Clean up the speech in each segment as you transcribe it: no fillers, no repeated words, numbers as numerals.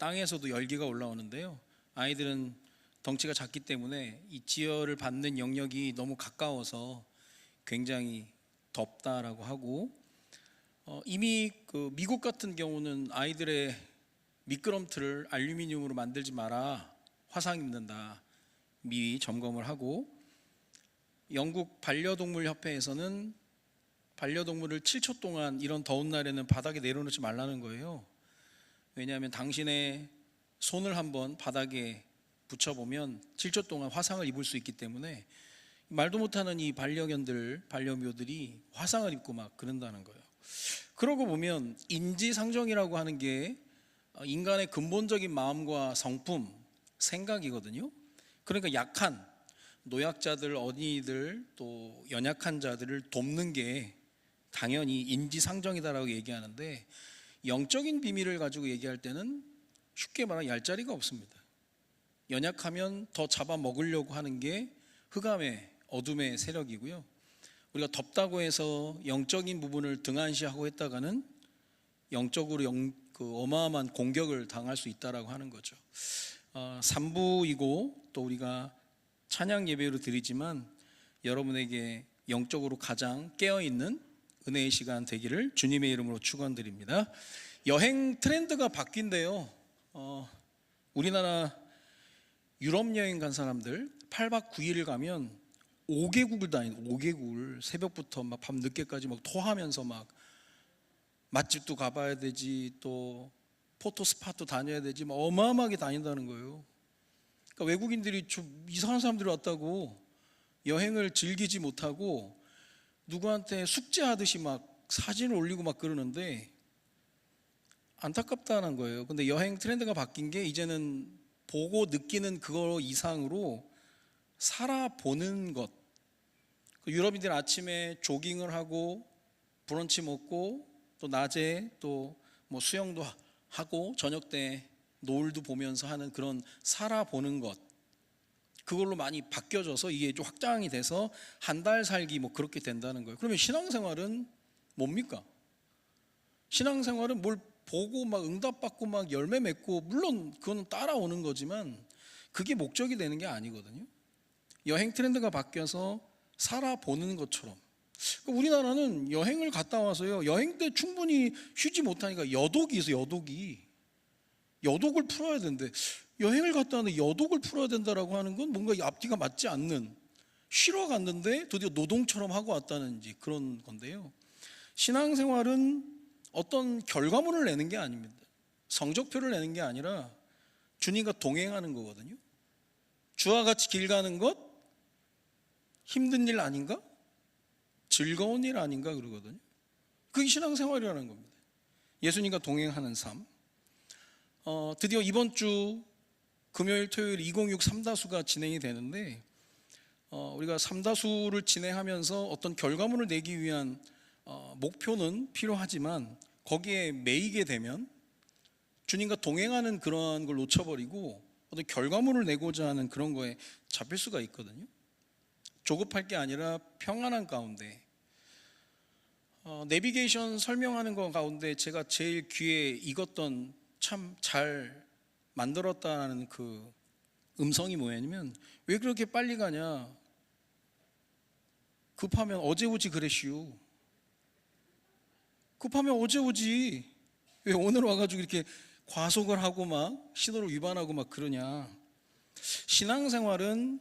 땅에서도 열기가 올라오는데요. 아이들은 덩치가 작기 때문에 이 지열을 받는 영역이 너무 가까워서 굉장히 덥다라고 하고, 이미 그 미국 같은 경우는 아이들의 미끄럼틀을 알루미늄으로 만들지 마라, 화상 입는다, 미리 점검을 하고, 영국 반려동물 협회에서는 반려동물을 7초 동안 이런 더운 날에는 바닥에 내려놓지 말라는 거예요. 왜냐하면 당신의 손을 한번 바닥에 붙여보면 7초 동안 화상을 입을 수 있기 때문에, 말도 못하는 이 반려견들, 반려묘들이 화상을 입고 막 그런다는 거예요. 그러고 보면 인지상정이라고 하는 게 인간의 근본적인 마음과 성품, 생각이거든요. 그러니까 약한 노약자들, 어린이들, 또 연약한 자들을 돕는 게 당연히 인지상정이다라고 얘기하는데, 영적인 비밀을 가지고 얘기할 때는 쉽게 말하면 얄짜리가 없습니다. 연약하면 더 잡아먹으려고 하는 게 흑암의 어둠의 세력이고요. 우리가 덥다고 해서 영적인 부분을 등한시하고 했다가는 영적으로 어마어마한 공격을 당할 수 있다라고 하는 거죠. 3부이고 또 우리가 찬양 예배로 드리지만 여러분에게 영적으로 가장 깨어있는 은혜의 시간 되기를 주님의 이름으로 축원드립니다. 여행 트렌드가 바뀐대요. 우리나라 유럽 여행 간 사람들 8박 9일을 가면 5개국을 다니는, 5개국을 새벽부터 막 밤 늦게까지 막 토하면서 막 맛집도 가봐야 되지, 또 포토 스팟도 다녀야 되지, 막 어마어마하게 다닌다는 거예요. 그러니까 외국인들이 좀 이상한 사람들이 왔다고 여행을 즐기지 못하고 누구한테 숙제하듯이 막 사진을 올리고 막 그러는데 안타깝다는 거예요. 근데 여행 트렌드가 바뀐 게 이제는 보고 느끼는 그거 이상으로 살아보는 것. 유럽인들 아침에 조깅을 하고 브런치 먹고 또 낮에 또 뭐 수영도 하고 저녁 때 노을도 보면서 하는 그런 살아보는 것, 그걸로 많이 바뀌어져서 이게 좀 확장이 돼서 한 달 살기 뭐 그렇게 된다는 거예요. 그러면 신앙생활은 뭡니까? 신앙생활은 뭘 보고 막 응답받고 막 열매 맺고, 물론 그건 따라오는 거지만 그게 목적이 되는 게 아니거든요. 여행 트렌드가 바뀌어서 살아보는 것처럼, 우리나라는 여행을 갔다 와서요, 여행 때 충분히 쉬지 못하니까 여독이 있어요. 여독을 풀어야 되는데, 여행을 갔다 왔는데 여독을 풀어야 된다라고 하는 건 뭔가 앞뒤가 맞지 않는, 쉬러 갔는데 드디어 노동처럼 하고 왔다는 그런 건데요. 신앙생활은 어떤 결과물을 내는 게 아닙니다. 성적표를 내는 게 아니라 주님과 동행하는 거거든요. 주와 같이 길 가는 것 힘든 일 아닌가? 즐거운 일 아닌가 그러거든요. 그게 신앙생활이라는 겁니다. 예수님과 동행하는 삶. 드디어 이번 주 금요일, 토요일 2063 삼다수가 진행이 되는데, 우리가 삼다수를 진행하면서 어떤 결과물을 내기 위한 목표는 필요하지만 거기에 매이게 되면 주님과 동행하는 그런 걸 놓쳐버리고 어떤 결과물을 내고자 하는 그런 거에 잡힐 수가 있거든요. 조급할 게 아니라 평안한 가운데, 내비게이션 설명하는 거 가운데 제가 제일 귀에 익었던, 참 잘 만들었다는 그 음성이 뭐냐면, 왜 그렇게 빨리 가냐, 급하면 어제 오지 그랬슈. 급하면 어제 오지, 왜 오늘 와가지고 이렇게 과속을 하고 막 신호를 위반하고 막 그러냐. 신앙생활은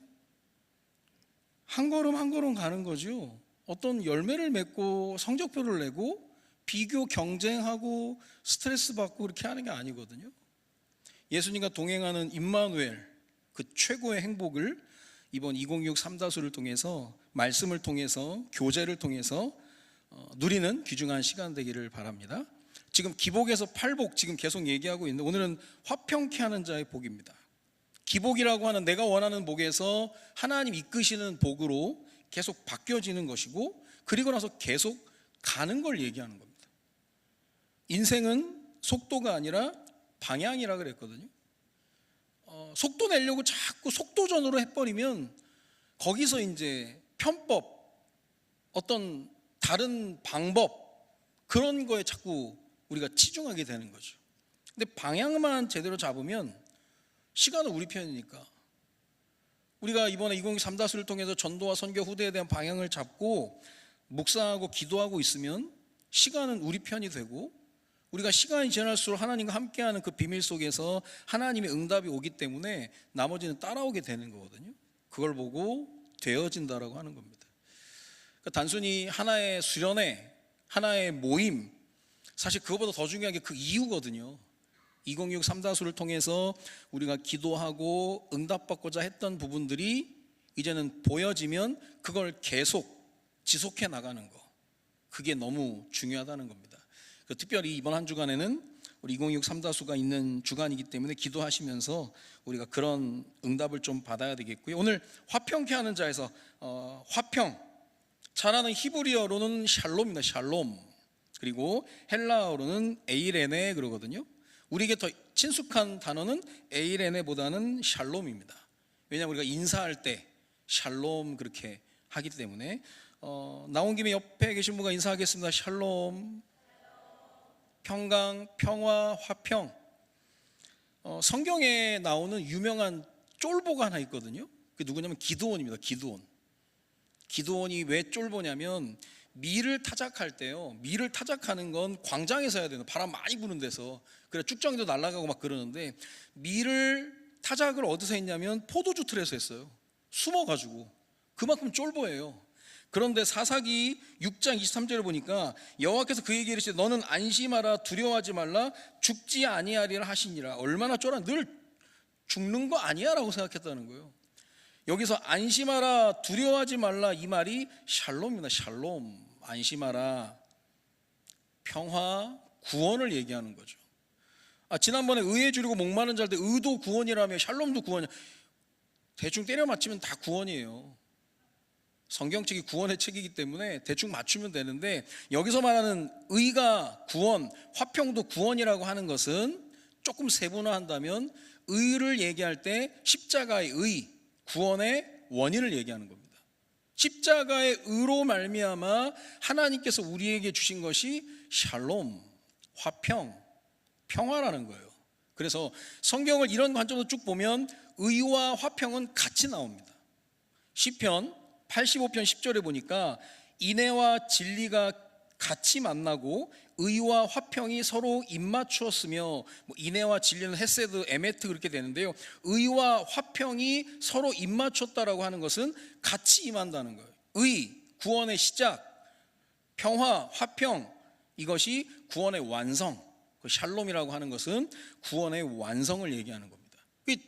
한 걸음 한 걸음 가는 거죠. 어떤 열매를 맺고 성적표를 내고 비교 경쟁하고 스트레스 받고 그렇게 하는 게 아니거든요. 예수님과 동행하는 임마누엘, 그 최고의 행복을 이번 2063 삼다수를 통해서, 말씀을 통해서, 교제를 통해서 누리는 귀중한 시간 되기를 바랍니다. 지금 기복에서 팔복 지금 계속 얘기하고 있는데, 오늘은 화평케 하는 자의 복입니다. 기복이라고 하는 내가 원하는 복에서 하나님 이끄시는 복으로 계속 바뀌어지는 것이고, 그리고 나서 계속 가는 걸 얘기하는 겁니다. 인생은 속도가 아니라 방향이라 그랬거든요. 속도 내려고 자꾸 속도전으로 해버리면 거기서 이제 편법, 어떤 다른 방법, 그런 거에 자꾸 우리가 치중하게 되는 거죠. 근데 방향만 제대로 잡으면 시간은 우리 편이니까, 우리가 이번에 2020 삼다수를 통해서 전도와 선교 후대에 대한 방향을 잡고 묵상하고 기도하고 있으면 시간은 우리 편이 되고, 우리가 시간이 지날수록 하나님과 함께하는 그 비밀 속에서 하나님의 응답이 오기 때문에 나머지는 따라오게 되는 거거든요. 그걸 보고 되어진다라고 하는 겁니다. 그러니까 단순히 하나의 수련회, 하나의 모임, 사실 그것보다 더 중요한 게 그 이유거든요. 2026 삼다수를 통해서 우리가 기도하고 응답받고자 했던 부분들이 이제는 보여지면 그걸 계속 지속해 나가는 거, 그게 너무 중요하다는 겁니다. 특별히 이번 한 주간에는 우리 2026 삼다수가 있는 주간이기 때문에 기도하시면서 우리가 그런 응답을 좀 받아야 되겠고요. 오늘 화평케 하는 자에서 화평, 잘하는 히브리어로는 샬롬입니다. 샬롬. 그리고 헬라어로는 에이레네 그러거든요. 우리에게 더 친숙한 단어는 에이레네보다는 샬롬입니다. 왜냐하면 우리가 인사할 때 샬롬 그렇게 하기 때문에 나온 김에 옆에 계신 분과 인사하겠습니다. 샬롬. 평강, 평화, 화평. 성경에 나오는 유명한 쫄보가 하나 있거든요. 그게 누구냐면 기드온입니다. 기드온이 왜 쫄보냐면 밀을 타작할 때요, 밀을 타작하는 건 광장에서 해야 되는, 바람 많이 부는 데서, 그래 쭉정이도 날아가고 막 그러는데, 밀을 타작을 어디서 했냐면 포도주 틀에서 했어요. 숨어가지고. 그만큼 쫄보예요. 그런데 사사기 6장 23절을 보니까 여호와께서 그에게 이르시되 너는 안심하라, 두려워하지 말라, 죽지 아니하리라 하시니라. 얼마나 쫄아, 늘 죽는 거 아니야 라고 생각했다는 거예요. 여기서 안심하라, 두려워하지 말라, 이 말이 샬롬입니다. 샬롬. 안심하라, 평화, 구원을 얘기하는 거죠. 지난번에 의에 주리고 목마른 자일 때 의도 구원이라며 샬롬도 구원이야. 대충 때려 맞추면 다 구원이에요. 성경책이 구원의 책이기 때문에 대충 맞추면 되는데, 여기서 말하는 의가 구원, 화평도 구원이라고 하는 것은 조금 세분화한다면 의를 얘기할 때 십자가의 의, 구원의 원인을 얘기하는 겁니다. 십자가의 의로 말미암아 하나님께서 우리에게 주신 것이 샬롬, 화평, 평화라는 거예요. 그래서 성경을 이런 관점으로 쭉 보면 의와 화평은 같이 나옵니다. 시편 85편 10절에 보니까 인애와 진리가 같이 만나고 의와 화평이 서로 입맞추었으며, 인애와 진리는 헤세드, 에메트 그렇게 되는데요, 의와 화평이 서로 입맞췄다라고 하는 것은 같이 임한다는 거예요. 의, 구원의 시작, 평화, 화평, 이것이 구원의 완성, 그 샬롬이라고 하는 것은 구원의 완성을 얘기하는 겁니다.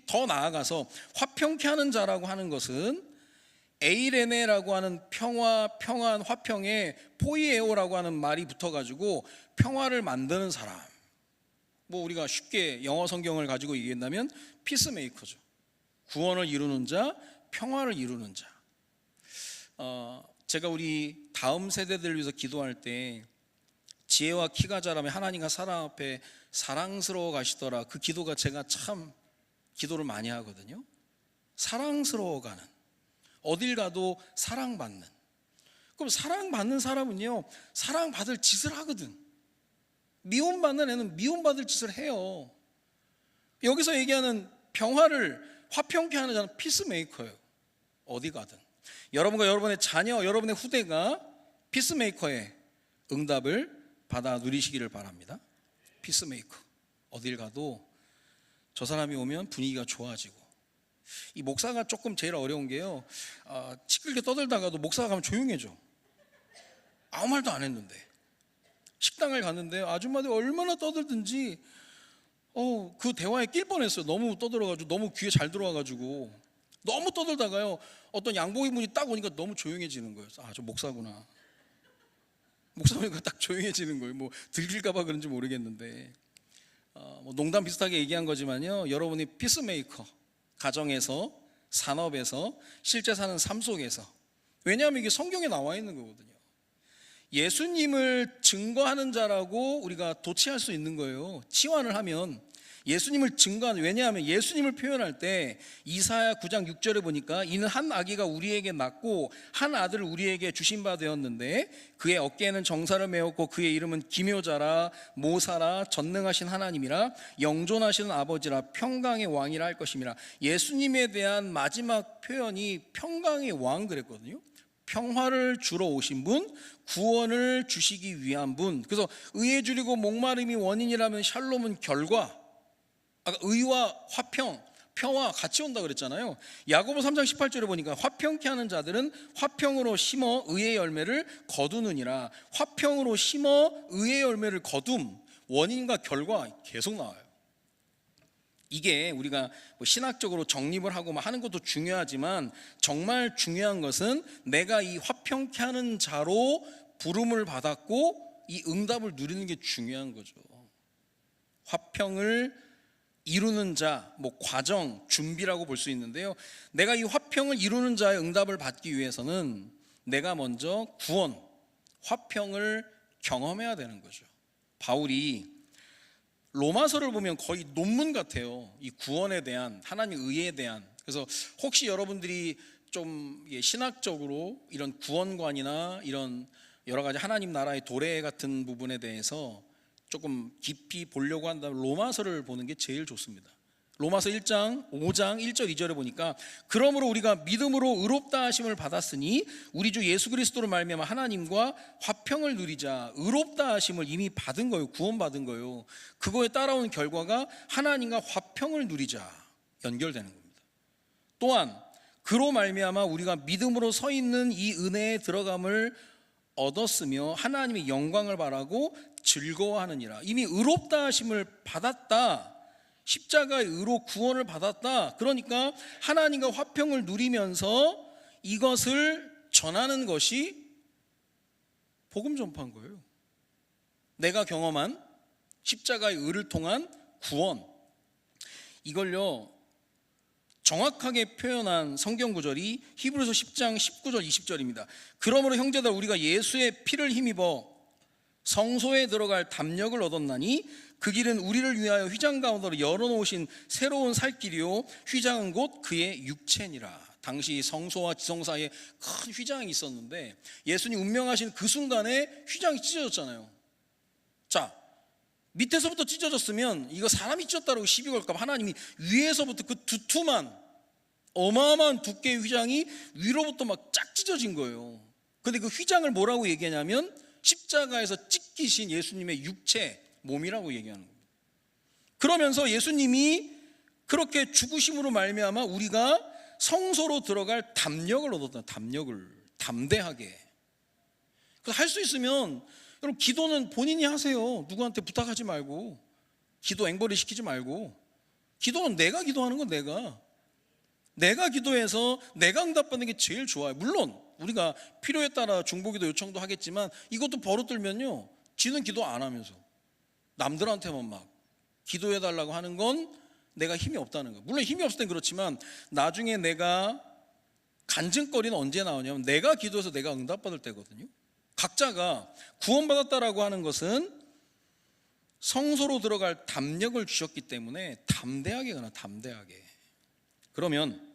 더 나아가서 화평케 하는 자라고 하는 것은 에이레네라고 하는 평화, 평안, 화평에 포이에오라고 하는 말이 붙어가지고 평화를 만드는 사람, 우리가 쉽게 영어 성경을 가지고 얘기한다면 피스메이커죠. 구원을 이루는 자, 평화를 이루는 자. 제가 우리 다음 세대들을 위해서 기도할 때 지혜와 키가 자라면 하나님과 사람 앞에 사랑스러워 가시더라, 그 기도가 제가 참 기도를 많이 하거든요. 사랑스러워가는, 어딜 가도 사랑받는. 그럼 사랑받는 사람은요, 사랑받을 짓을 하거든. 미움받는 애는 미움받을 짓을 해요. 여기서 얘기하는 평화를 화평케 하는 자는 피스메이커예요. 어디 가든 여러분과 여러분의 자녀, 여러분의 후대가 피스메이커의 응답을 받아 누리시기를 바랍니다. 피스메이커. 어딜 가도 저 사람이 오면 분위기가 좋아지고. 이 목사가 조금 제일 어려운 게요, 시끌게 떠들다가도 목사가 가면 조용해져. 아무 말도 안 했는데. 식당을 갔는데 아줌마들이 얼마나 떠들든지 그 대화에 낄 뻔했어요. 너무 떠들어가지고, 너무 귀에 잘 들어와가지고. 너무 떠들다가요, 어떤 양복 입은 분이 딱 오니까 너무 조용해지는 거예요. 저 목사구나. 목사 오니까 딱 조용해지는 거예요. 들킬까봐 그런지 모르겠는데, 농담 비슷하게 얘기한 거지만요, 여러분이 피스메이커, 가정에서, 산업에서, 실제 사는 삶 속에서. 왜냐하면 이게 성경에 나와 있는 거거든요. 예수님을 증거하는 자라고 우리가 도취할 수 있는 거예요. 치환을 하면 예수님을 증거하는, 왜냐하면 예수님을 표현할 때 이사야 9장 6절에 보니까 이는 한 아기가 우리에게 낳고 한 아들을 우리에게 주신 바 되었는데 그의 어깨에는 정사를 메었고 그의 이름은 기묘자라 모사라 전능하신 하나님이라 영존하시는 아버지라 평강의 왕이라 할 것임이라. 예수님에 대한 마지막 표현이 평강의 왕 그랬거든요. 평화를 주러 오신 분, 구원을 주시기 위한 분. 그래서 의에 줄이고 목마름이 원인이라면 샬롬은 결과, 아까 의와 화평, 평화 같이 온다 그랬잖아요. 야고보 3장 18절에 보니까 화평케 하는 자들은 화평으로 심어 의의 열매를 거두느니라. 화평으로 심어 의의 열매를 거둠, 원인과 결과 계속 나와요. 이게 우리가 뭐 신학적으로 정립을 하고 하는 것도 중요하지만 정말 중요한 것은 내가 이 화평케 하는 자로 부름을 받았고 이 응답을 누리는 게 중요한 거죠. 화평을 이루는 자, 뭐 과정, 준비라고 볼 수 있는데요. 내가 이 화평을 이루는 자의 응답을 받기 위해서는 내가 먼저 구원, 화평을 경험해야 되는 거죠. 바울이 로마서를 보면 거의 논문 같아요. 이 구원에 대한, 하나님 의에 대한. 그래서 혹시 여러분들이 좀 신학적으로 이런 구원관이나 이런 여러 가지 하나님 나라의 도래 같은 부분에 대해서 조금 깊이 보려고 한다면 로마서를 보는 게 제일 좋습니다. 로마서 1장 5장 1절 2절에 보니까 그러므로 우리가 믿음으로 의롭다 하심을 받았으니 우리 주 예수 그리스도로 말미암아 하나님과 화평을 누리자. 의롭다 하심을 이미 받은 거예요. 구원받은 거예요. 그거에 따라온 결과가 하나님과 화평을 누리자 연결되는 겁니다. 또한 그로 말미암아 우리가 믿음으로 서 있는 이 은혜에 들어감을 얻었으며 하나님의 영광을 바라고 즐거워하느니라. 이미 의롭다 하심을 받았다. 십자가의 의로 구원을 받았다. 그러니까 하나님과 화평을 누리면서 이것을 전하는 것이 복음 전파인 거예요. 내가 경험한 십자가의 의를 통한 구원, 이걸요 정확하게 표현한 성경 구절이 히브리서 10장 19절 20절입니다. 그러므로 형제들 우리가 예수의 피를 힘입어 성소에 들어갈 담력을 얻었나니 그 길은 우리를 위하여 휘장 가운데로 열어놓으신 새로운 살 길이요 휘장은 곧 그의 육체니라. 당시 성소와 지성 사이에 큰 휘장이 있었는데 예수님 운명하신 그 순간에 휘장이 찢어졌잖아요. 자, 밑에서부터 찢어졌으면 이거 사람이 찢었다고 시비 걸까 봐 하나님이 위에서부터 그 두툼한 어마어마한 두께의 휘장이 위로부터 막 쫙 찢어진 거예요. 근데 그 휘장을 뭐라고 얘기하냐면 십자가에서 찢기신 예수님의 육체, 몸이라고 얘기하는 겁니다. 그러면서 예수님이 그렇게 죽으심으로 말미암아 우리가 성소로 들어갈 담력을 얻었다. 담력을 담대하게. 그래서 할 수 있으면 여러분 기도는 본인이 하세요. 누구한테 부탁하지 말고, 기도 앵벌이 시키지 말고. 기도는 내가 기도하는 건 내가 기도해서 내가 응답받는 게 제일 좋아요. 물론 우리가 필요에 따라 중보기도 요청도 하겠지만 이것도 버릇들면요 지는 기도 안 하면서 남들한테만 막 기도해달라고 하는 건 내가 힘이 없다는 거예요. 물론 힘이 없을 땐 그렇지만 나중에 내가 간증거리는 언제 나오냐면 내가 기도해서 내가 응답받을 때거든요. 각자가 구원받았다라고 하는 것은 성소로 들어갈 담력을 주셨기 때문에 담대하게 가나 담대하게. 그러면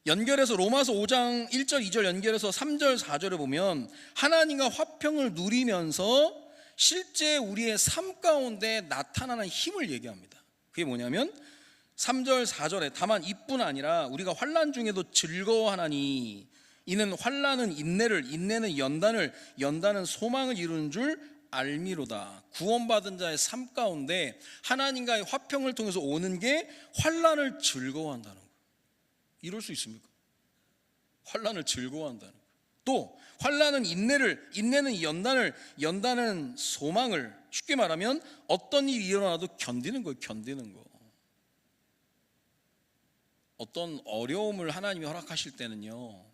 연결해서 로마서 5장 1절 2절 연결해서 3절 4절에 보면 하나님과 화평을 누리면서 실제 우리의 삶 가운데 나타나는 힘을 얘기합니다. 그게 뭐냐면 3절 4절에 다만 이뿐 아니라 우리가 환난 중에도 즐거워하나니 이는 환난은 인내를, 인내는 연단을, 연단은 소망을 이루는 줄 알미로다. 구원받은 자의 삶 가운데 하나님과의 화평을 통해서 오는 게 환난을 즐거워한다는 거예요. 이럴 수 있습니까? 환난을 즐거워한다는 거예요. 또 환난은 인내를, 인내는 연단을, 연단은 소망을, 쉽게 말하면 어떤 일이 일어나도 견디는 거예요. 견디는 거. 어떤 어려움을 하나님이 허락하실 때는요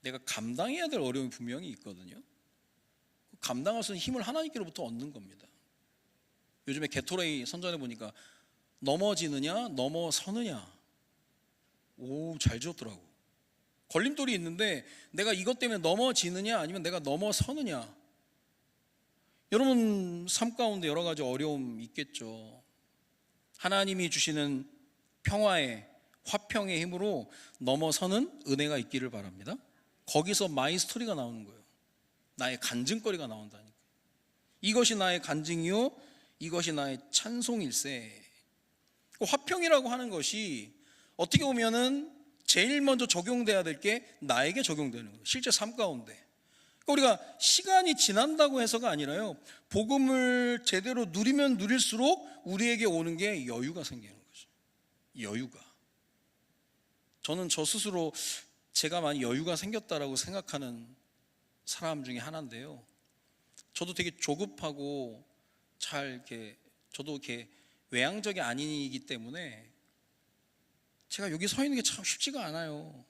내가 감당해야 될 어려움이 분명히 있거든요. 감당할 수 있는 힘을 하나님께로부터 얻는 겁니다. 요즘에 게토레이 선전해 보니까 넘어지느냐 넘어서느냐, 오, 잘 지었더라고. 걸림돌이 있는데 내가 이것 때문에 넘어지느냐 아니면 내가 넘어서느냐, 여러분 삶 가운데 여러 가지 어려움 있겠죠. 하나님이 주시는 평화의 화평의 힘으로 넘어서는 은혜가 있기를 바랍니다. 거기서 마이 스토리가 나오는 거예요. 나의 간증거리가 나온다니까. 이것이 나의 간증이요 이것이 나의 찬송일세. 화평이라고 하는 것이 어떻게 보면은 제일 먼저 적용돼야 될 게 나에게 적용되는 거예요. 실제 삶 가운데. 우리가 시간이 지난다고 해서가 아니라요, 복음을 제대로 누리면 누릴수록 우리에게 오는 게 여유가 생기는 거죠. 여유가. 저는 저 스스로 제가 많이 여유가 생겼다라고 생각하는 사람 중에 하나인데요, 저도 되게 조급하고 저도 이렇게 외향적이 아니기 때문에 제가 여기 서 있는 게 참 쉽지가 않아요.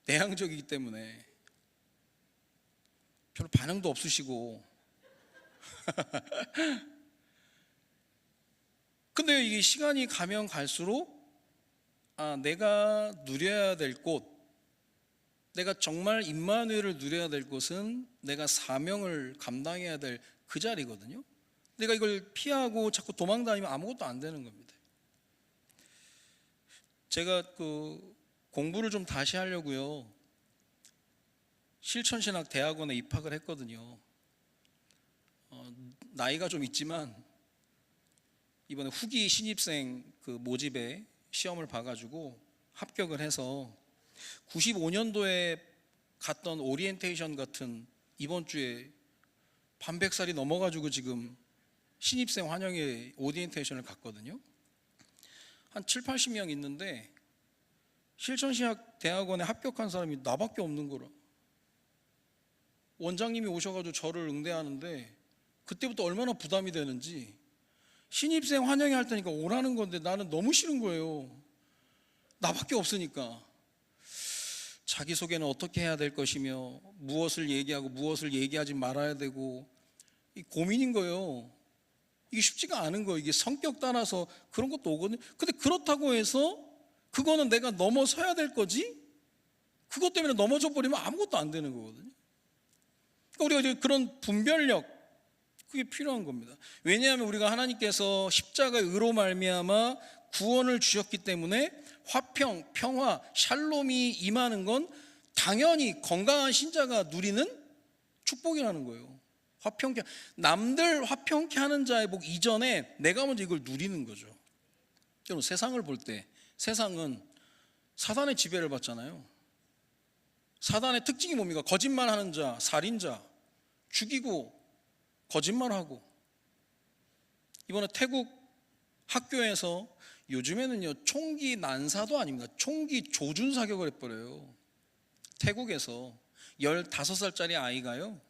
내향적이기 때문에. 별로 반응도 없으시고. 근데 이게 시간이 가면 갈수록 내가 누려야 될 곳, 내가 정말 임마누엘을 누려야 될 곳은 내가 사명을 감당해야 될 그 자리거든요. 내가 이걸 피하고 자꾸 도망다니면 아무것도 안 되는 겁니다. 제가 공부를 좀 다시 하려고요, 실천신학 대학원에 입학을 했거든요. 나이가 좀 있지만 이번에 후기 신입생 모집에 시험을 봐가지고 합격을 해서 95년도에 갔던 오리엔테이션 같은 이번 주에 반백살이 넘어가지고 지금 신입생 환영회 오리엔테이션을 갔거든요. 한 7, 80명 있는데 실천신학 대학원에 합격한 사람이 나밖에 없는 거라. 원장님이 오셔가지고 저를 응대하는데 그때부터 얼마나 부담이 되는지, 신입생 환영회 할 테니까 오라는 건데 나는 너무 싫은 거예요. 나밖에 없으니까. 자기소개는 어떻게 해야 될 것이며 무엇을 얘기하고 무엇을 얘기하지 말아야 되고, 이 고민인 거예요. 이게 쉽지가 않은 거예요. 이게 성격 따라서 그런 것도 오거든요. 근데 그렇다고 해서 그거는 내가 넘어서야 될 거지, 그것 때문에 넘어져 버리면 아무것도 안 되는 거거든요. 그러니까 우리가 이제 그런 분별력, 그게 필요한 겁니다. 왜냐하면 우리가 하나님께서 십자가의 의로 말미암아 구원을 주셨기 때문에 화평, 평화, 샬롬이 임하는 건 당연히 건강한 신자가 누리는 축복이라는 거예요. 화평케, 남들 화평케 하는 자의 복 이전에 내가 먼저 이걸 누리는 거죠. 여러분, 세상을 볼 때 세상은 사단의 지배를 받잖아요. 사단의 특징이 뭡니까? 거짓말하는 자, 살인자, 죽이고 거짓말하고. 이번에 태국 학교에서 요즘에는요, 총기 난사도 아닙니다. 총기 조준 사격을 해버려요. 태국에서 15살짜리 아이가요,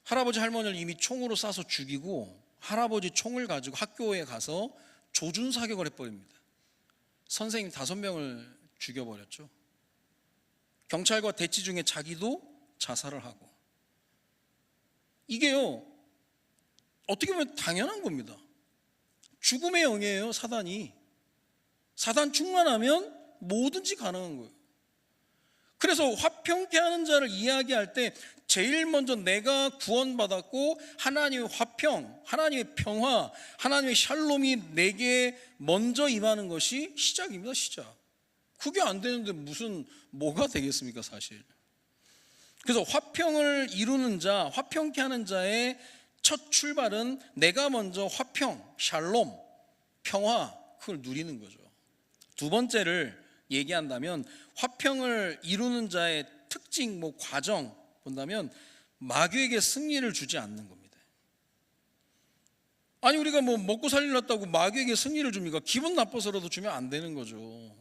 할아버지 할머니를 이미 총으로 쏴서 죽이고 할아버지 총을 가지고 학교에 가서 조준 사격을 해버립니다. 선생님 5명을 죽여버렸죠. 경찰과 대치 중에 자기도 자살을 하고. 이게요, 어떻게 보면 당연한 겁니다. 죽음의 영이에요, 사단이. 사단 충만하면 뭐든지 가능한 거예요. 그래서 화평케 하는 자를 이야기할 때 제일 먼저 내가 구원받았고 하나님의 화평, 하나님의 평화, 하나님의 샬롬이 내게 먼저 임하는 것이 시작입니다. 시작. 그게 안 되는데 뭐가 되겠습니까, 사실. 그래서 화평을 이루는 자, 화평케 하는 자의 첫 출발은 내가 먼저 화평, 샬롬, 평화, 그걸 누리는 거죠. 두 번째를 얘기한다면 화평을 이루는 자의 특징, 과정 본다면 마귀에게 승리를 주지 않는 겁니다. 아니, 우리가 먹고 살리려고 마귀에게 승리를 줍니까? 기분 나빠서라도 주면 안 되는 거죠.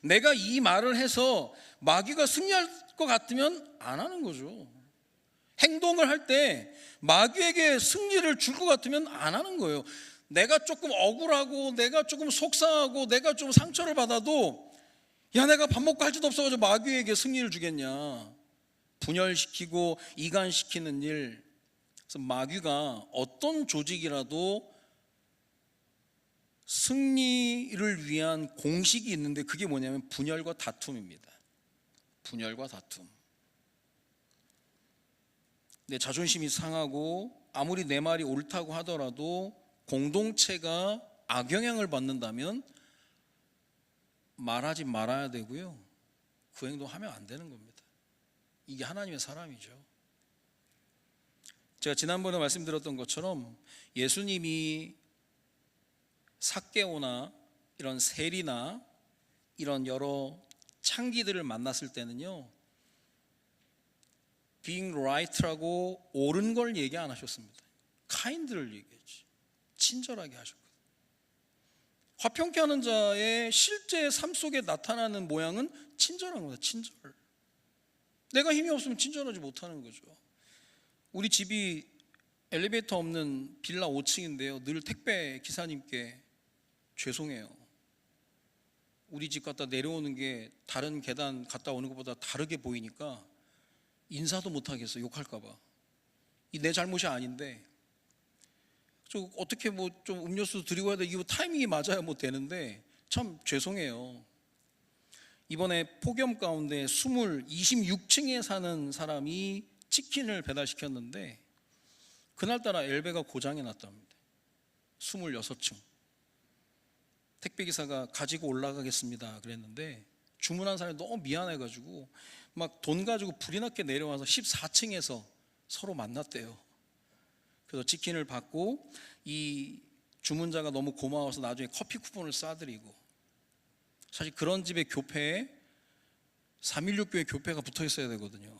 내가 이 말을 해서 마귀가 승리할 것 같으면 안 하는 거죠. 행동을 할 때 마귀에게 승리를 줄 것 같으면 안 하는 거예요. 내가 조금 억울하고 내가 조금 속상하고 내가 좀 상처를 받아도, 야, 내가 밥 먹고 할 짓도 없어가지고 마귀에게 승리를 주겠냐. 분열시키고 이간시키는 일. 그래서 마귀가 어떤 조직이라도 승리를 위한 공식이 있는데 그게 뭐냐면 분열과 다툼입니다. 분열과 다툼. 내 자존심이 상하고 아무리 내 말이 옳다고 하더라도 공동체가 악영향을 받는다면 말하지 말아야 되고요, 그 행동하면 안 되는 겁니다. 이게 하나님의 사람이죠. 제가 지난번에 말씀드렸던 것처럼 예수님이 삭개오나 이런 세리나 이런 여러 창기들을 만났을 때는요, being right라고 옳은 걸 얘기 안 하셨습니다. kind를 얘기했지. 친절하게 하셨거든요. 화평케 하는 자의 실제 삶 속에 나타나는 모양은 친절한 겁니다. 친절. 내가 힘이 없으면 친절하지 못하는 거죠. 우리 집이 엘리베이터 없는 빌라 5층인데요, 늘 택배 기사님께 죄송해요, 우리 집 갔다 내려오는 게 다른 계단 갔다 오는 것보다 다르게 보이니까 인사도 못하겠어, 욕할까봐. 이 내 잘못이 아닌데 저 어떻게 뭐 좀 음료수 드리고 해야 돼, 이거 타이밍이 맞아야 뭐 되는데 참 죄송해요. 이번에 폭염 가운데 26층에 사는 사람이 치킨을 배달시켰는데 그날따라 엘베가 고장이 났답니다. 26층. 택배기사가 가지고 올라가겠습니다 그랬는데 주문한 사람이 너무 미안해가지고 막 돈 가지고 불이 났게 내려와서 14층에서 서로 만났대요. 그래서 치킨을 받고 이 주문자가 너무 고마워서 나중에 커피 쿠폰을 싸드리고, 사실 그런 집의 교회에 316 교회 교회가 붙어 있어야 되거든요.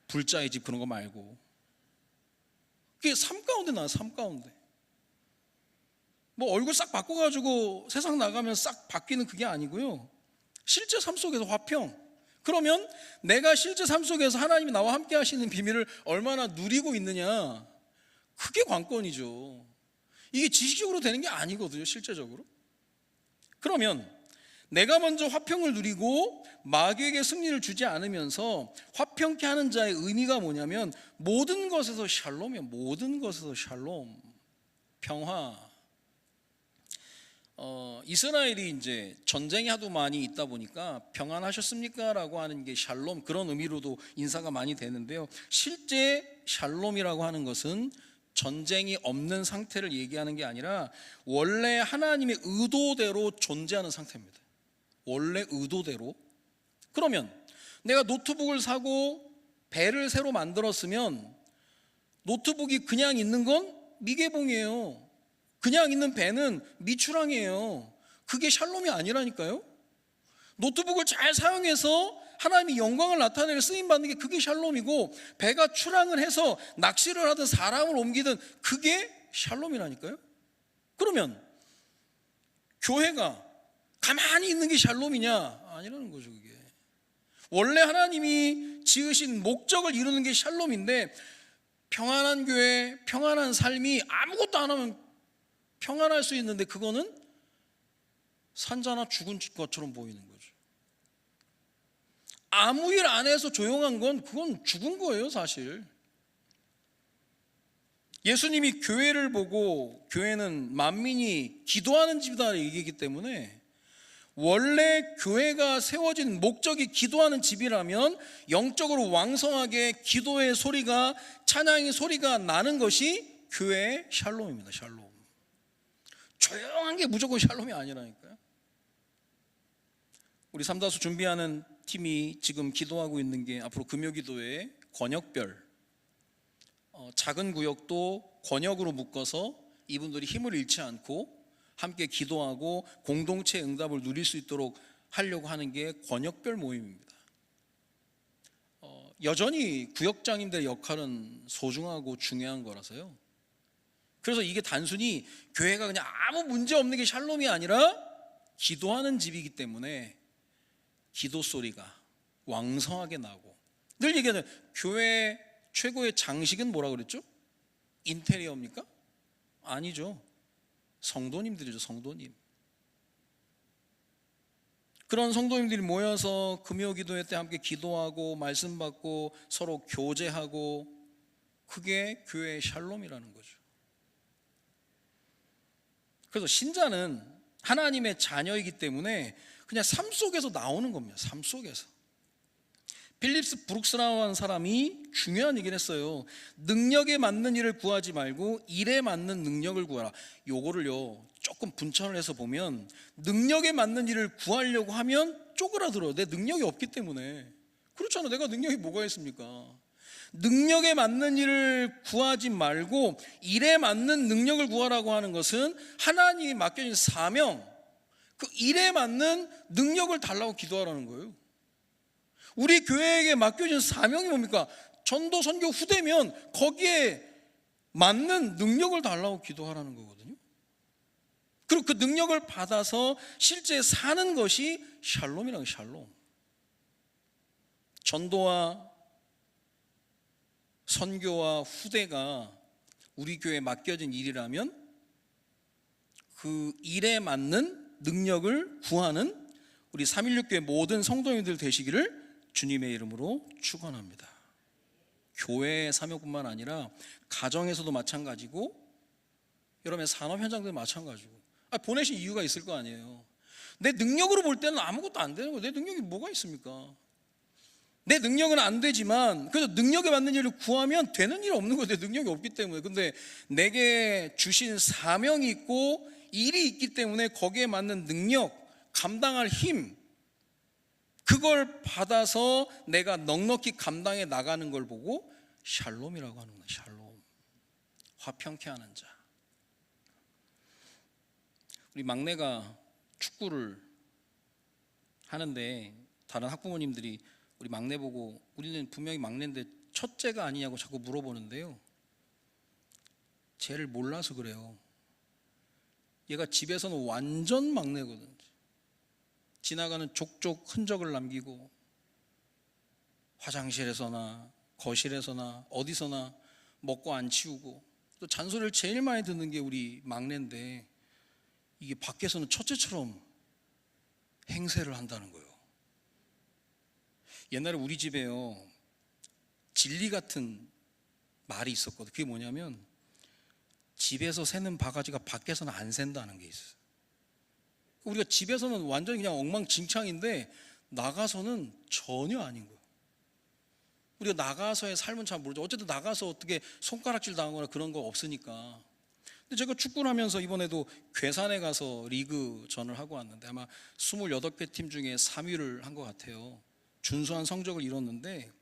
불자의 집 그런 거 말고. 그게 삶 가운데 나와요. 삶 가운데. 뭐 얼굴 싹 바꿔가지고 세상 나가면 싹 바뀌는 그게 아니고요, 실제 삶 속에서 화평. 그러면 내가 실제 삶 속에서 하나님이 나와 함께 하시는 비밀을 얼마나 누리고 있느냐, 그게 관건이죠. 이게 지식적으로 되는 게 아니거든요, 실제적으로. 그러면 내가 먼저 화평을 누리고 마귀에게 승리를 주지 않으면서 화평케 하는 자의 의미가 뭐냐면 모든 것에서 샬롬이에요. 모든 것에서 샬롬, 평화. 이스라엘이 이제 전쟁이 하도 많이 있다 보니까 평안하셨습니까? 라고 하는 게 샬롬, 그런 의미로도 인사가 많이 되는데요, 실제 샬롬이라고 하는 것은 전쟁이 없는 상태를 얘기하는 게 아니라 원래 하나님의 의도대로 존재하는 상태입니다. 원래 의도대로. 그러면 내가 노트북을 사고 배를 새로 만들었으면 노트북이 그냥 있는 건 미개봉이에요. 그냥 있는 배는 미추랑이에요. 그게 샬롬이 아니라니까요. 노트북을 잘 사용해서 하나님이 영광을 나타내는 쓰임받는 게 그게 샬롬이고, 배가 출항을 해서 낚시를 하든 사람을 옮기든 그게 샬롬이라니까요. 그러면 교회가 가만히 있는 게 샬롬이냐? 아니라는 거죠. 그게 원래 하나님이 지으신 목적을 이루는 게 샬롬인데, 평안한 교회, 평안한 삶이 아무것도 안 하면 평안할 수 있는데 그거는 산자나 죽은 것처럼 보이는 거죠. 아무 일 안 해서 조용한 건 그건 죽은 거예요, 사실. 예수님이 교회를 보고 교회는 만민이 기도하는 집이다 얘기했기 때문에 원래 교회가 세워진 목적이 기도하는 집이라면 영적으로 왕성하게 기도의 소리가, 찬양의 소리가 나는 것이 교회의 샬롬입니다. 샬롬. 조용한 게 무조건 샬롬이 아니라니까요. 우리 삼다수 준비하는 팀이 지금 기도하고 있는 게 앞으로 금요기도회 권역별, 작은 구역도 권역으로 묶어서 이분들이 힘을 잃지 않고 함께 기도하고 공동체 응답을 누릴 수 있도록 하려고 하는 게 권역별 모임입니다. 여전히 구역장님들의 역할은 소중하고 중요한 거라서요. 그래서 이게 단순히 교회가 그냥 아무 문제 없는 게 샬롬이 아니라 기도하는 집이기 때문에 기도 소리가 왕성하게 나고, 늘 얘기하는 교회 최고의 장식은 뭐라고 그랬죠? 인테리어입니까? 아니죠. 성도님들이죠. 성도님. 그런 성도님들이 모여서 금요 기도회 때 함께 기도하고 말씀 받고 서로 교제하고, 그게 교회의 샬롬이라는 거죠. 그래서 신자는 하나님의 자녀이기 때문에 그냥 삶 속에서 나오는 겁니다. 삶 속에서 필립스 브룩스라는 사람이 중요한 얘기를 했어요. 능력에 맞는 일을 구하지 말고 일에 맞는 능력을 구하라. 요거를요 조금 분천을 해서 보면, 능력에 맞는 일을 구하려고 하면 쪼그라들어요. 내 능력이 없기 때문에. 그렇잖아. 내가 능력이 뭐가 있습니까? 능력에 맞는 일을 구하지 말고 일에 맞는 능력을 구하라고 하는 것은 하나님이 맡겨진 사명, 그 일에 맞는 능력을 달라고 기도하라는 거예요. 우리 교회에게 맡겨진 사명이 뭡니까? 전도 선교 후대면 거기에 맞는 능력을 달라고 기도하라는 거거든요. 그리고 그 능력을 받아서 실제 사는 것이 샬롬이라는 거예요. 샬롬. 전도와 선교와 후대가 우리 교회에 맡겨진 일이라면 그 일에 맞는 능력을 구하는 우리 316교회 모든 성도님들 되시기를 주님의 이름으로 축원합니다. 교회의 사명뿐만 아니라 가정에서도 마찬가지고 여러분의 산업 현장도 마찬가지고, 보내신 이유가 있을 거 아니에요. 내 능력으로 볼 때는 아무것도 안 되는 거예요. 내 능력이 뭐가 있습니까? 내 능력은 안 되지만 그래서 능력에 맞는 일을 구하면 되는 일 없는 거예요. 내 능력이 없기 때문에. 근데 내게 주신 사명이 있고 일이 있기 때문에 거기에 맞는 능력, 감당할 힘, 그걸 받아서 내가 넉넉히 감당해 나가는 걸 보고 샬롬이라고 하는 거예요. 샬롬. 화평케 하는 자. 우리 막내가 축구를 하는데 다른 학부모님들이 우리 막내 보고 우리는 분명히 막내인데 첫째가 아니냐고 자꾸 물어보는데요, 쟤를 몰라서 그래요. 얘가 집에서는 완전 막내거든. 지나가는 족족 흔적을 남기고 화장실에서나 거실에서나 어디서나 먹고 안 치우고, 또 잔소리를 제일 많이 듣는 게 우리 막내인데 이게 밖에서는 첫째처럼 행세를 한다는 거예요. 옛날에 우리 집에요 진리 같은 말이 있었거든요. 그게 뭐냐면 집에서 새는 바가지가 밖에서는 안 샌다는 게 있어요. 우리가 집에서는 완전히 그냥 엉망진창인데 나가서는 전혀 아닌 거예요. 우리가 나가서의 삶은 잘 모르죠. 어쨌든 나가서 어떻게 손가락질 당하거나 그런 거 없으니까. 근데 제가 축구를 하면서 이번에도 괴산에 가서 리그전을 하고 왔는데 아마 28개 팀 중에 3위를 한 것 같아요. 준수한 성적을 이뤘는데,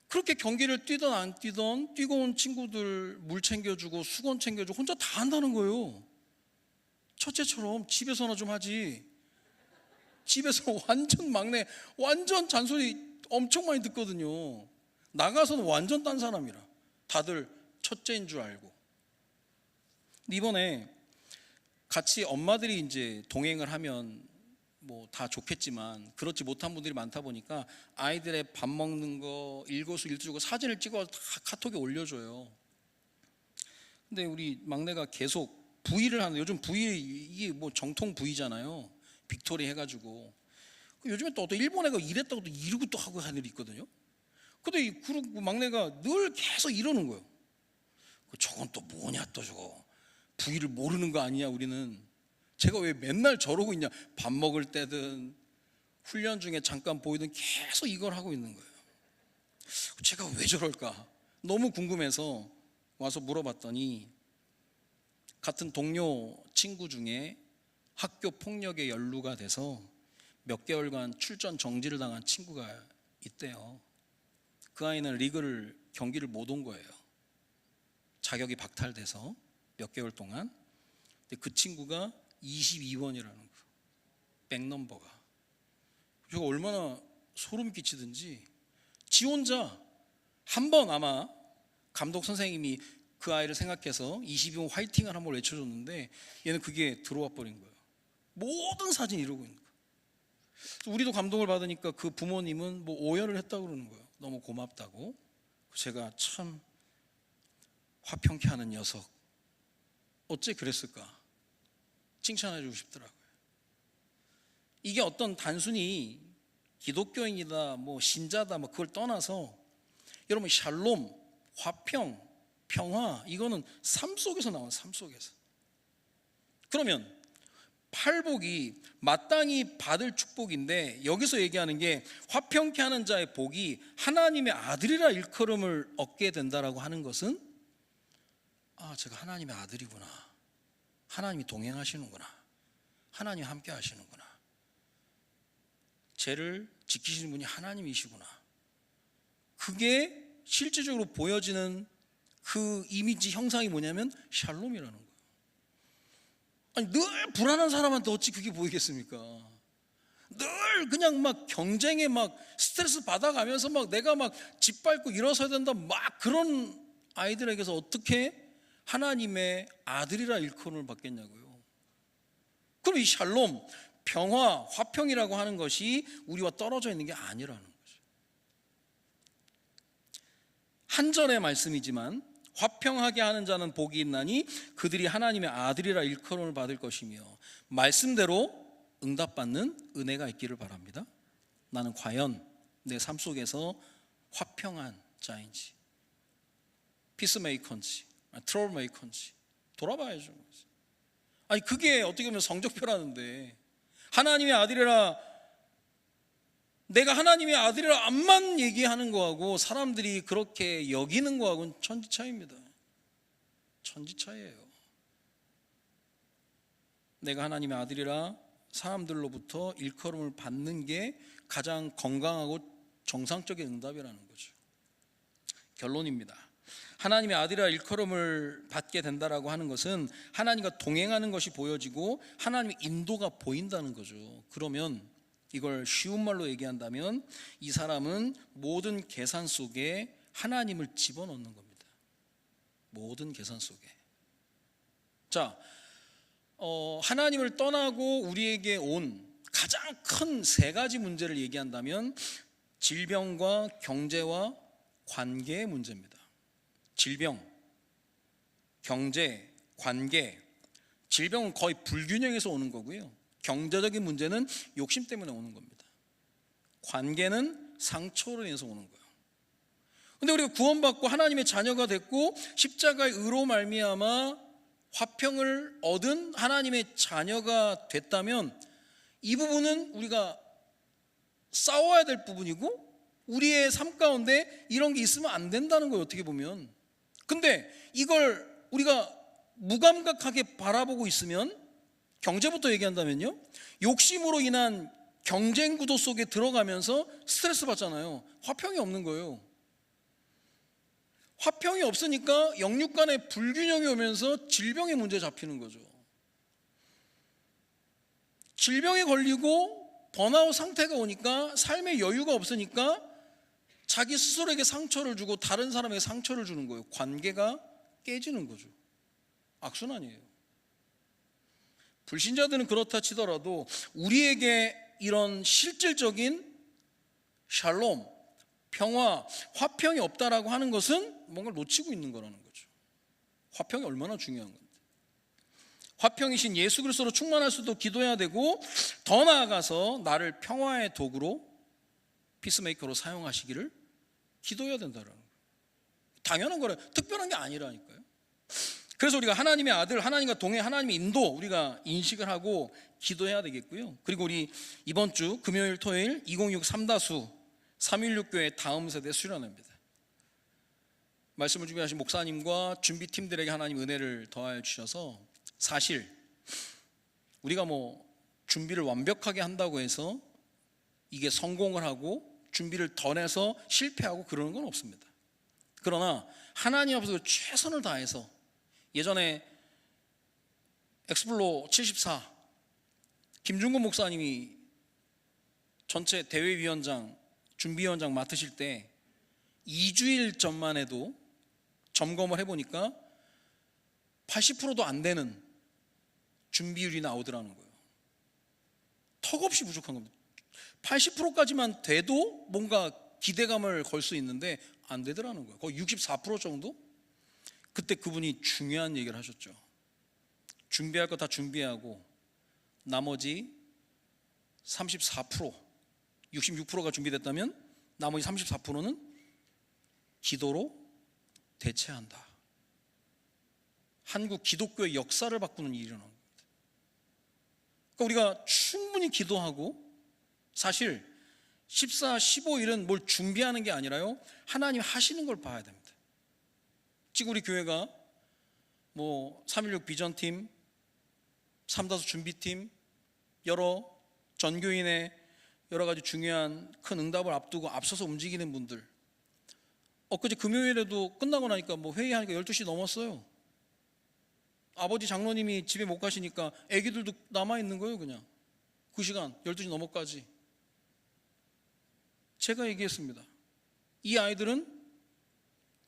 그렇게 경기를 뛰던 안 뛰던 뛰고 온 친구들 물 챙겨주고 수건 챙겨주고 혼자 다 한다는 거예요. 첫째처럼 집에서나 좀 하지. 집에서 완전 막내, 완전 잔소리 엄청 많이 듣거든요. 나가서는 완전 딴 사람이라 다들 첫째인 줄 알고. 이번에 같이 엄마들이 이제 동행을 하면 뭐 다 좋겠지만 그렇지 못한 분들이 많다 보니까 아이들의 밥 먹는 거 일거수일투족을 사진을 찍어서 다 카톡에 올려줘요. 근데 우리 막내가 계속 부위를 하는, 요즘 부위 이게 뭐 정통 부위잖아요. 빅토리 해가지고. 요즘에 또 어떤 일본 애가 이랬다고 또 이러고 또 하고 하는 일이 있거든요. 근데 이 막내가 늘 계속 이러는 거예요. 저건 또 뭐냐 또 저거 부위를 모르는 거 아니냐 우리는. 제가 왜 맨날 저러고 있냐. 밥 먹을 때든 훈련 중에 잠깐 보이든 계속 이걸 하고 있는 거예요. 제가 왜 저럴까 너무 궁금해서 와서 물어봤더니 같은 동료 친구 중에 학교 폭력에 연루가 돼서 몇 개월간 출전 정지를 당한 친구가 있대요. 그 아이는 경기를 못 온 거예요. 자격이 박탈돼서 몇 개월 동안. 근데 그 친구가 22번이라는 거예요. 백넘버가. 제가 얼마나 소름 끼치든지 지 혼자 한 번 아마 감독 선생님이 그 아이를 생각해서 22번 화이팅을 한번 외쳐줬는데 얘는 그게 들어와 버린 거예요. 모든 사진이 이러고 있는 거예요. 우리도 감동을 받으니까 그 부모님은 뭐 오열을 했다고 그러는 거예요. 너무 고맙다고. 제가 참 화평케 하는 녀석 어째 그랬을까 칭찬해주고 싶더라고요. 이게 어떤 단순히 기독교인이다 뭐 신자다 뭐 그걸 떠나서 여러분 샬롬, 화평, 평화, 이거는 삶 속에서 나온 삶 속에서. 그러면 팔복이 마땅히 받을 축복인데, 여기서 얘기하는 게 화평케 하는 자의 복이 하나님의 아들이라 일컬음을 얻게 된다라고 하는 것은, 제가 하나님의 아들이구나, 하나님이 동행하시는구나, 하나님이 함께 하시는구나, 죄를 지키시는 분이 하나님이시구나, 그게 실질적으로 보여지는 그 이미지 형상이 뭐냐면 샬롬이라는 거예요. 아니, 늘 불안한 사람한테 어찌 그게 보이겠습니까? 늘 그냥 막 경쟁에 막 스트레스 받아가면서 막 내가 막 짓밟고 일어서야 된다, 막 그런 아이들에게서 어떻게 하나님의 아들이라 일컬음을 받겠냐고요. 그럼 이 샬롬, 평화, 화평이라고 하는 것이 우리와 떨어져 있는 게 아니라는 거죠. 한 절의 말씀이지만, 화평하게 하는 자는 복이 있나니 그들이 하나님의 아들이라 일컬음을 받을 것이며, 말씀대로 응답받는 은혜가 있기를 바랍니다. 나는 과연 내 삶 속에서 화평한 자인지, 피스메이커인지, 트러블메이커인지 돌아봐야죠. 아니, 그게 어떻게 보면 성적표라는데, 하나님의 아들이라, 내가 하나님의 아들이라 암만 얘기하는 거하고 사람들이 그렇게 여기는 거하고는 천지차이입니다. 천지차이예요. 내가 하나님의 아들이라 사람들로부터 일컬음을 받는 게 가장 건강하고 정상적인 응답이라는 거죠. 결론입니다. 하나님의 아들이라 일컬음을 받게 된다라고 하는 것은 하나님과 동행하는 것이 보여지고 하나님의 인도가 보인다는 거죠. 그러면 이걸 쉬운 말로 얘기한다면, 이 사람은 모든 계산 속에 하나님을 집어넣는 겁니다. 모든 계산 속에. 자, 하나님을 떠나고 우리에게 온 가장 큰 세 가지 문제를 얘기한다면, 질병과 경제와 관계의 문제입니다. 질병, 경제, 관계. 질병은 거의 불균형에서 오는 거고요. 경제적인 문제는 욕심 때문에 오는 겁니다. 관계는 상처로 인해서 오는 거예요. 근데 우리가 구원받고 하나님의 자녀가 됐고 십자가의 의로 말미암아 화평을 얻은 하나님의 자녀가 됐다면, 이 부분은 우리가 싸워야 될 부분이고 우리의 삶 가운데 이런 게 있으면 안 된다는 거예요, 어떻게 보면. 근데 이걸 우리가 무감각하게 바라보고 있으면, 경제부터 얘기한다면요, 욕심으로 인한 경쟁 구도 속에 들어가면서 스트레스 받잖아요. 화평이 없는 거예요. 화평이 없으니까 영육 간의 불균형이 오면서 질병의 문제에 잡히는 거죠. 질병에 걸리고 번아웃 상태가 오니까 삶의 여유가 없으니까 자기 스스로에게 상처를 주고 다른 사람에게 상처를 주는 거예요. 관계가 깨지는 거죠. 악순환이에요. 불신자들은 그렇다 치더라도 우리에게 이런 실질적인 샬롬, 평화, 화평이 없다라고 하는 것은 뭔가를 놓치고 있는 거라는 거죠. 화평이 얼마나 중요한 건데. 화평이신 예수 그리스도로 충만할 수도 기도해야 되고, 더 나아가서 나를 평화의 도구로, 피스메이커로 사용하시기를 기도해야 된다라는 거예요. 당연한 거라, 특별한 게 아니라니까요. 그래서 우리가 하나님의 아들, 하나님과 동행, 하나님의 인도 우리가 인식을 하고 기도해야 되겠고요. 그리고 우리 이번 주 금요일, 토요일 2026 삼다수 316교회 다음 세대 수련회입니다. 말씀을 준비하신 목사님과 준비팀들에게 하나님 은혜를 더하여 주셔서, 사실 우리가 준비를 완벽하게 한다고 해서 이게 성공을 하고 준비를 더 내서 실패하고 그러는 건 없습니다. 그러나 하나님 앞에서 최선을 다해서, 예전에 엑스플로 74 김중근 목사님이 전체 대회위원장, 준비위원장 맡으실 때 2주일 전만 해도 점검을 해보니까 80%도 안 되는 준비율이 나오더라는 거예요. 턱없이 부족한 겁니다. 80%까지만 돼도 뭔가 기대감을 걸 수 있는데 안 되더라는 거예요. 거의 64% 정도? 그때 그분이 중요한 얘기를 하셨죠. 준비할 거 다 준비하고 나머지 34%, 66%가 준비됐다면 나머지 34%는 기도로 대체한다. 한국 기독교의 역사를 바꾸는 일이 일어난 겁니다. 그러니까 우리가 충분히 기도하고, 사실 14, 15일은 뭘 준비하는 게 아니라요, 하나님 하시는 걸 봐야 됩니다. 지금 우리 교회가 316 비전팀, 삼다수 준비팀, 여러 전교인의 여러 가지 중요한 큰 응답을 앞두고 앞서서 움직이는 분들, 엊그제 금요일에도 끝나고 나니까 회의하니까 12시 넘었어요. 아버지 장로님이 집에 못 가시니까 애기들도 남아있는 거예요. 그냥 그 시간 12시 넘어까지. 제가 얘기했습니다. 이 아이들은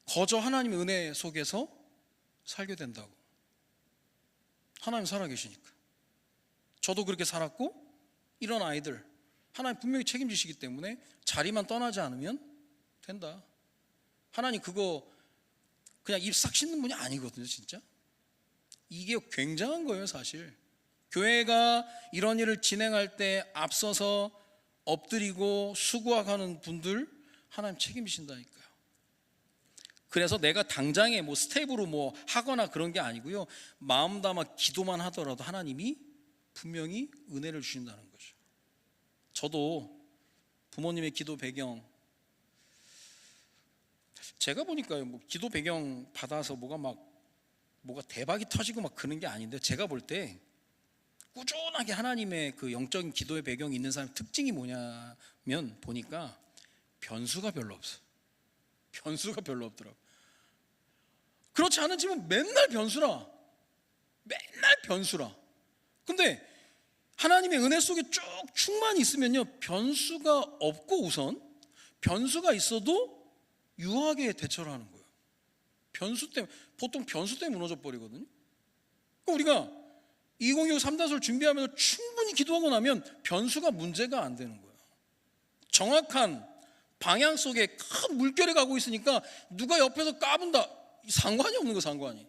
거저 하나님의 은혜 속에서 살게 된다고. 하나님 살아계시니까. 저도 그렇게 살았고, 이런 아이들 하나님 분명히 책임지시기 때문에 자리만 떠나지 않으면 된다. 하나님 그거 그냥 입 싹 씻는 분이 아니거든요. 진짜 이게 굉장한 거예요. 사실 교회가 이런 일을 진행할 때 앞서서 엎드리고 수고하는 분들 하나님 책임지신다니까요. 그래서 내가 당장에 스텝으로 하거나 그런 게 아니고요, 마음 담아 기도만 하더라도 하나님이 분명히 은혜를 주신다는 거죠. 저도 부모님의 기도 배경, 제가 보니까요, 기도 배경 받아서 뭐가 대박이 터지고 그런 게 아닌데, 제가 볼 때 꾸준하게 하나님의 그 영적인 기도의 배경이 있는 사람 특징이 뭐냐면, 보니까 변수가 별로 없어. 변수가 별로 없더라고. 그렇지 않은 집은 맨날 변수라. 근데 하나님의 은혜 속에 쭉 충만히 있으면요, 변수가 없고, 우선 변수가 있어도 유하게 대처를 하는 거예요. 보통 변수 때문에 무너져 버리거든요. 우리가 2025 삼다수를 준비하면서 충분히 기도하고 나면 변수가 문제가 안 되는 거예요. 정확한 방향 속에 큰 물결이 가고 있으니까 누가 옆에서 까분다, 상관이 없는 거예요. 상관이.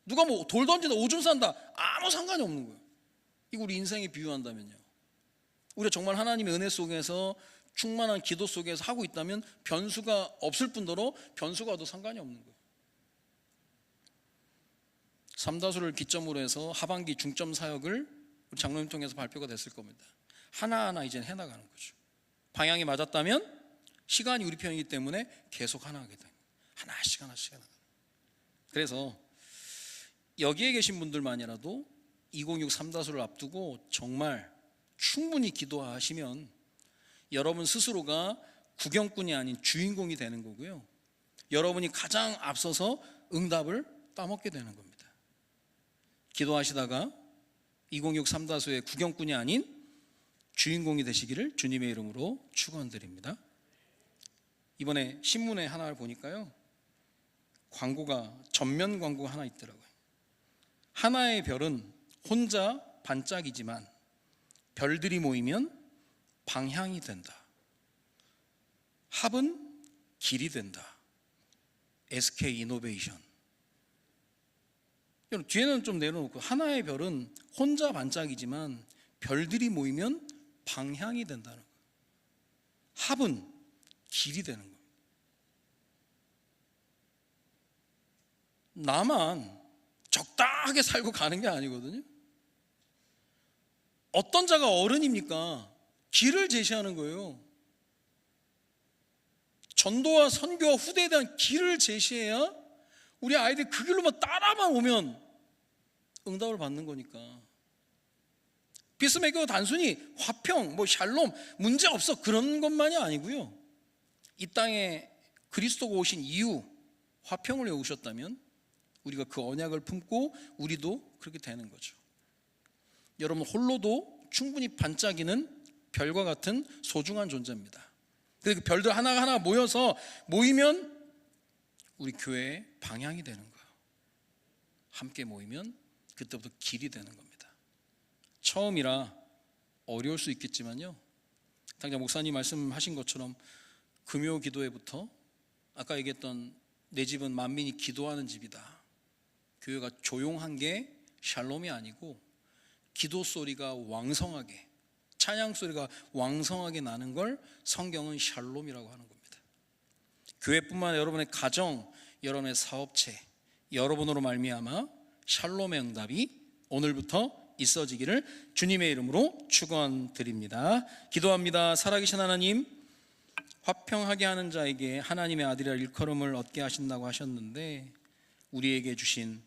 누가 돌 던진다, 오줌 싼다, 아무 상관이 없는 거예요. 이거 우리 인생에 비유한다면요, 우리가 정말 하나님의 은혜 속에서 충만한 기도 속에서 하고 있다면 변수가 없을 뿐더러 변수가 와도 상관이 없는 거예요. 삼다수를 기점으로 해서 하반기 중점 사역을 우리 장로님 통해서 발표가 됐을 겁니다. 하나하나 이제 해나가는 거죠. 방향이 맞았다면 시간이 우리 편이기 때문에 계속 하나하게 됩니다. 하나씩 해나가는. 그래서 여기에 계신 분들만이라도 2026 삼다수를 앞두고 정말 충분히 기도하시면 여러분 스스로가 구경꾼이 아닌 주인공이 되는 거고요, 여러분이 가장 앞서서 응답을 따먹게 되는 겁니다. 기도하시다가 2026 삼다수의 구경꾼이 아닌 주인공이 되시기를 주님의 이름으로 축원드립니다. 이번에 신문에 하나를 보니까요, 광고가, 전면 광고가 하나 있더라고요. 하나의 별은 혼자 반짝이지만 별들이 모이면 방향이 된다. 합은 길이 된다. SK 이노베이션. 뒤에는 좀 내려놓고, 하나의 별은 혼자 반짝이지만 별들이 모이면 방향이 된다는 거예요. 합은 길이 되는 거예요. 나만 적당하게 살고 가는 게 아니거든요. 어떤 자가 어른입니까? 길을 제시하는 거예요. 전도와 선교와 후대에 대한 길을 제시해야 우리 아이들이 그 길로만 따라만 오면 응답을 받는 거니까. 피스메이커가 단순히 화평, 샬롬, 문제 없어 그런 것만이 아니고요, 이 땅에 그리스도가 오신 이후 화평을 이루셨다면 우리가 그 언약을 품고 우리도 그렇게 되는 거죠. 여러분 홀로도 충분히 반짝이는 별과 같은 소중한 존재입니다. 그 별들 하나하나 모이면 우리 교회의 방향이 되는 거예요. 함께 모이면 그때부터 길이 되는 겁니다. 처음이라 어려울 수 있겠지만요, 당장 목사님 말씀하신 것처럼 금요 기도회부터 아까 얘기했던 내 집은 만민이 기도하는 집이다. 교회가 조용한 게 샬롬이 아니고 기도 소리가 왕성하게, 찬양 소리가 왕성하게 나는 걸 성경은 샬롬이라고 하는 겁니다. 교회뿐만 아니라 여러분의 가정, 여러분의 사업체, 여러분으로 말미암아 샬롬의 응답이 오늘부터 있어지기를 주님의 이름으로 축원드립니다. 기도합니다. 살아계신 하나님, 화평하게 하는 자에게 하나님의 아들이라 일컬음을 얻게 하신다고 하셨는데, 우리에게 주신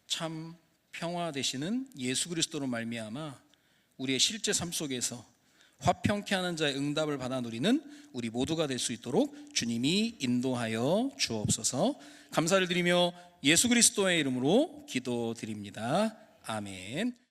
참 평화 되시는 예수 그리스도로 말미암아 우리의 실제 삶 속에서 화평케 하는 자의 응답을 받아 누리는 우리 모두가 될 수 있도록 주님이 인도하여 주옵소서. 감사를 드리며 예수 그리스도의 이름으로 기도드립니다. 아멘.